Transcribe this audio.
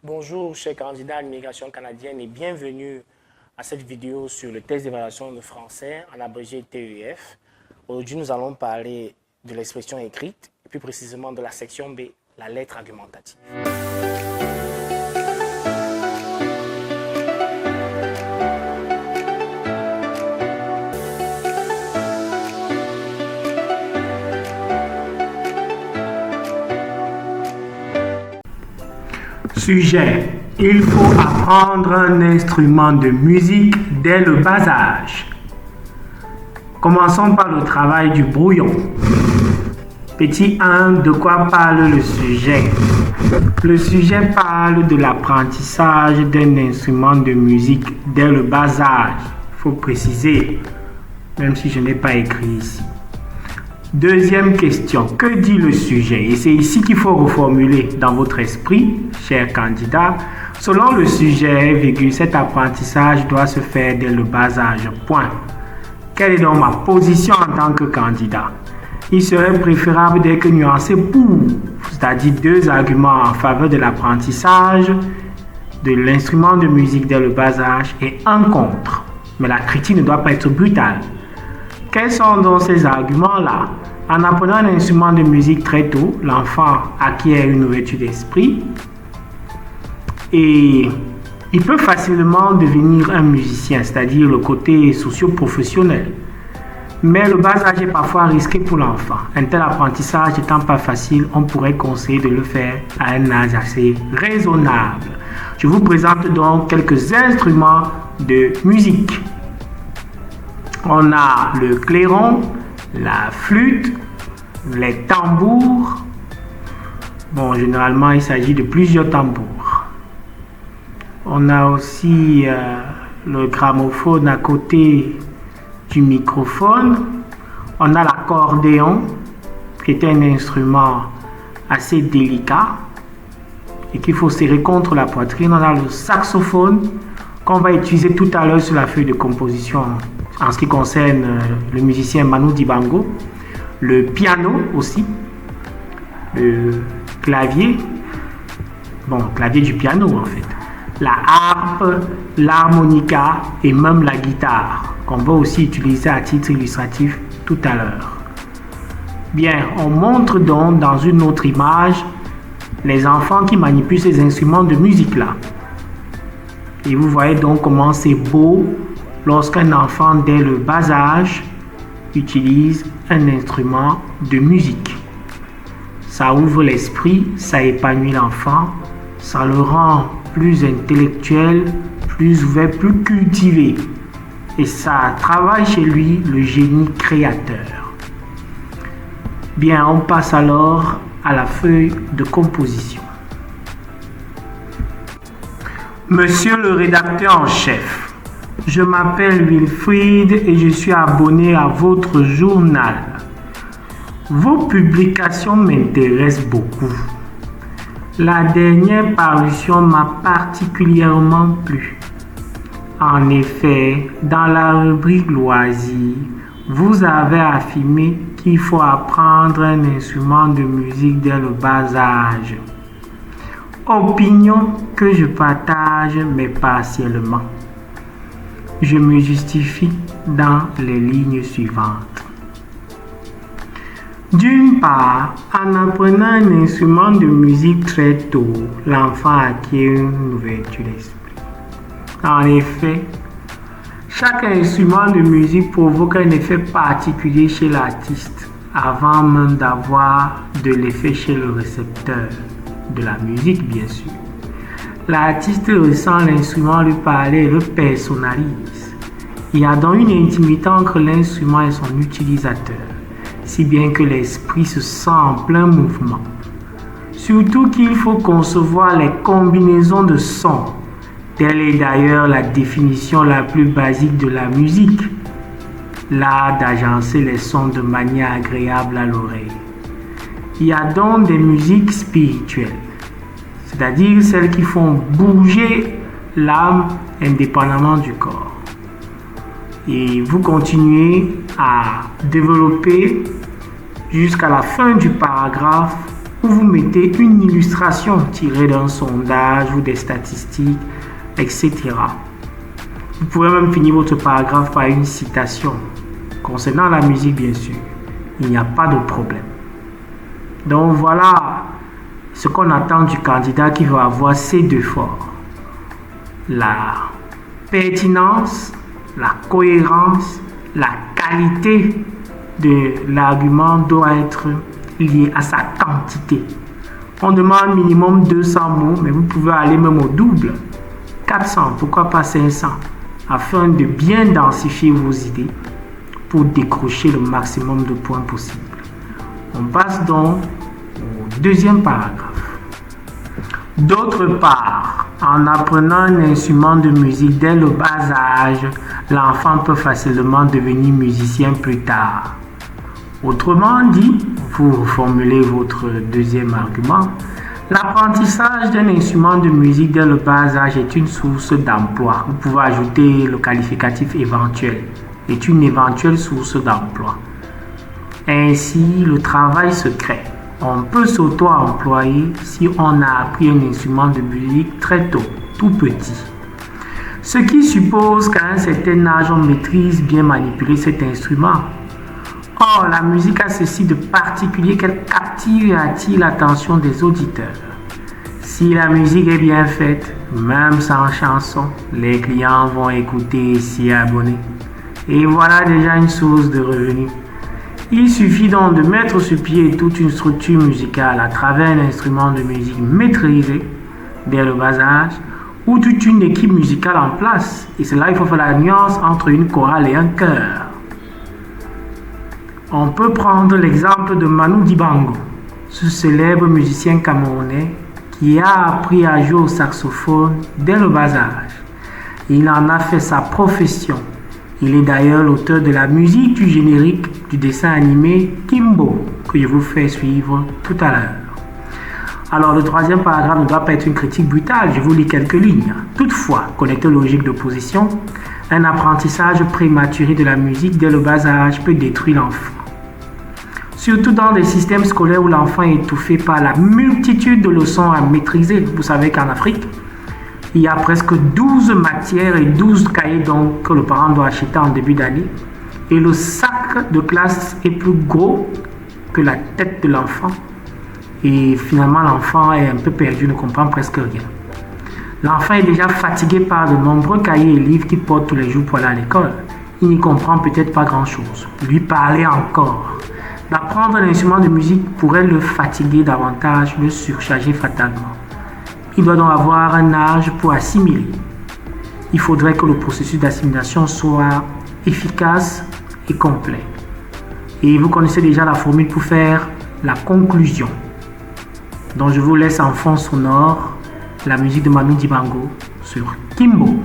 Bonjour chers candidats à l'immigration canadienne et bienvenue à cette vidéo sur le test d'évaluation de français en abrégé TEF. Aujourd'hui nous allons parler de l'expression écrite et plus précisément de la section B, la lettre argumentative. Sujet. Il faut apprendre un instrument de musique dès le bas âge. Commençons par le travail du brouillon. Petit 1, de quoi parle le sujet? Le sujet parle de l'apprentissage d'un instrument de musique dès le bas âge. Il faut préciser, même si je n'ai pas écrit ici. Deuxième question, que dit le sujet? Et c'est ici qu'il faut reformuler dans votre esprit, chers candidats. Selon le sujet, cet apprentissage doit se faire dès le bas âge. Point. Quelle est donc ma position en tant que candidat? Il serait préférable d'être nuancé pour, c'est-à-dire 2 arguments en faveur de l'apprentissage de l'instrument de musique dès le bas âge et un contre. Mais la critique ne doit pas être brutale. Quels sont donc ces arguments-là? En apprenant un instrument de musique très tôt, l'enfant acquiert une ouverture d'esprit et il peut facilement devenir un musicien, c'est-à-dire le côté socio-professionnel. Mais le bas âge est parfois risqué pour l'enfant. Un tel apprentissage n'étant pas facile, on pourrait conseiller de le faire à un âge assez raisonnable. Je vous présente donc quelques instruments de musique. On a le clairon, la flûte, les tambours. Bon, généralement, il s'agit de plusieurs tambours. On a aussi le gramophone à côté du microphone. On a l'accordéon, qui est un instrument assez délicat et qu'il faut serrer contre la poitrine. On a le saxophone qu'on va utiliser tout à l'heure sur la feuille de composition en ce qui concerne le musicien Manu Dibango, le piano aussi, le clavier, clavier du piano en fait, la harpe, l'harmonica et même la guitare, qu'on va aussi utiliser à titre illustratif tout à l'heure. Bien, on montre donc dans une autre image les enfants qui manipulent ces instruments de musique là. Et vous voyez donc comment c'est beau lorsqu'un enfant dès le bas âge utilise un instrument de musique. Ça ouvre l'esprit, ça épanouit l'enfant, ça le rend plus intellectuel, plus ouvert, plus cultivé. Et ça travaille chez lui le génie créateur. Bien, on passe alors à la feuille de composition. Monsieur le rédacteur en chef, je m'appelle Wilfried et je suis abonné à votre journal. Vos publications m'intéressent beaucoup. La dernière parution m'a particulièrement plu. En effet, dans la rubrique loisirs, vous avez affirmé qu'il faut apprendre un instrument de musique dès le bas âge. Opinion que je partage mais partiellement. Je me justifie dans les lignes suivantes. D'une part, en apprenant un instrument de musique très tôt, l'enfant acquiert une ouverture d'esprit. En effet, chaque instrument de musique provoque un effet particulier chez l'artiste avant même d'avoir de l'effet chez le récepteur de la musique, bien sûr. L'artiste ressent l'instrument lui parler et le personnalise. Il y a donc une intimité entre l'instrument et son utilisateur, si bien que l'esprit se sent en plein mouvement. Surtout qu'il faut concevoir les combinaisons de sons. Telle est d'ailleurs la définition la plus basique de la musique. L'art d'agencer les sons de manière agréable à l'oreille. Il y a donc des musiques spirituelles, c'est-à-dire celles qui font bouger l'âme indépendamment du corps. Et vous continuez à développer jusqu'à la fin du paragraphe où vous mettez une illustration tirée d'un sondage ou des statistiques, etc. Vous pouvez même finir votre paragraphe par une citation. Concernant la musique, bien sûr, il n'y a pas de problème. Donc voilà ce qu'on attend du candidat qui va avoir ces deux forts. La pertinence, la cohérence, la qualité de l'argument doit être liée à sa quantité. On demande minimum 200 mots, mais vous pouvez aller même au double. 400, pourquoi pas 500, afin de bien densifier vos idées pour décrocher le maximum de points possible. On passe donc au deuxième paragraphe. D'autre part, en apprenant un instrument de musique dès le bas âge, l'enfant peut facilement devenir musicien plus tard. Autrement dit, pour formuler votre deuxième argument, l'apprentissage d'un instrument de musique dès le bas âge est une source d'emploi. Vous pouvez ajouter le qualificatif éventuel, est une éventuelle source d'emploi. Ainsi, le travail se crée. On peut s'auto-employer si on a appris un instrument de musique très tôt, tout petit. Ce qui suppose qu'à un certain âge, on maîtrise bien manipuler cet instrument. Or, la musique a ceci de particulier qu'elle captive et attire l'attention des auditeurs. Si la musique est bien faite, même sans chanson, les clients vont écouter et s'y abonner. Et voilà déjà une source de revenus. Il suffit donc de mettre sur pied toute une structure musicale à travers un instrument de musique maîtrisé dès le bas âge ou toute une équipe musicale en place. Et c'est là qu'il faut faire la nuance entre une chorale et un chœur. On peut prendre l'exemple de Manu Dibango, ce célèbre musicien camerounais qui a appris à jouer au saxophone dès le bas âge. Il en a fait sa profession. Il est d'ailleurs l'auteur de la musique du générique du dessin animé Kimbo, que je vous fais suivre tout à l'heure. Alors, le troisième paragraphe ne doit pas être une critique brutale, je vous lis quelques lignes. Toutefois, connecté logique d'opposition, un apprentissage prématuré de la musique dès le bas âge peut détruire l'enfant. Surtout dans des systèmes scolaires où l'enfant est étouffé par la multitude de leçons à maîtriser. Vous savez qu'en Afrique, il y a presque 12 matières et 12 cahiers donc, que le parent doit acheter en début d'année. Et le sac de classe est plus gros que la tête de l'enfant. Et finalement, l'enfant est un peu perdu, ne comprend presque rien. L'enfant est déjà fatigué par de nombreux cahiers et livres qu'il porte tous les jours pour aller à l'école. Il n'y comprend peut-être pas grand-chose. Lui parler encore. D'apprendre un instrument de musique pourrait le fatiguer davantage, le surcharger fatalement. Il doit donc avoir un âge pour assimiler. Il faudrait que le processus d'assimilation soit efficace et complet. Et vous connaissez déjà la formule pour faire la conclusion. Donc je vous laisse en fond sonore la musique de Manu Dibango sur Kimbo.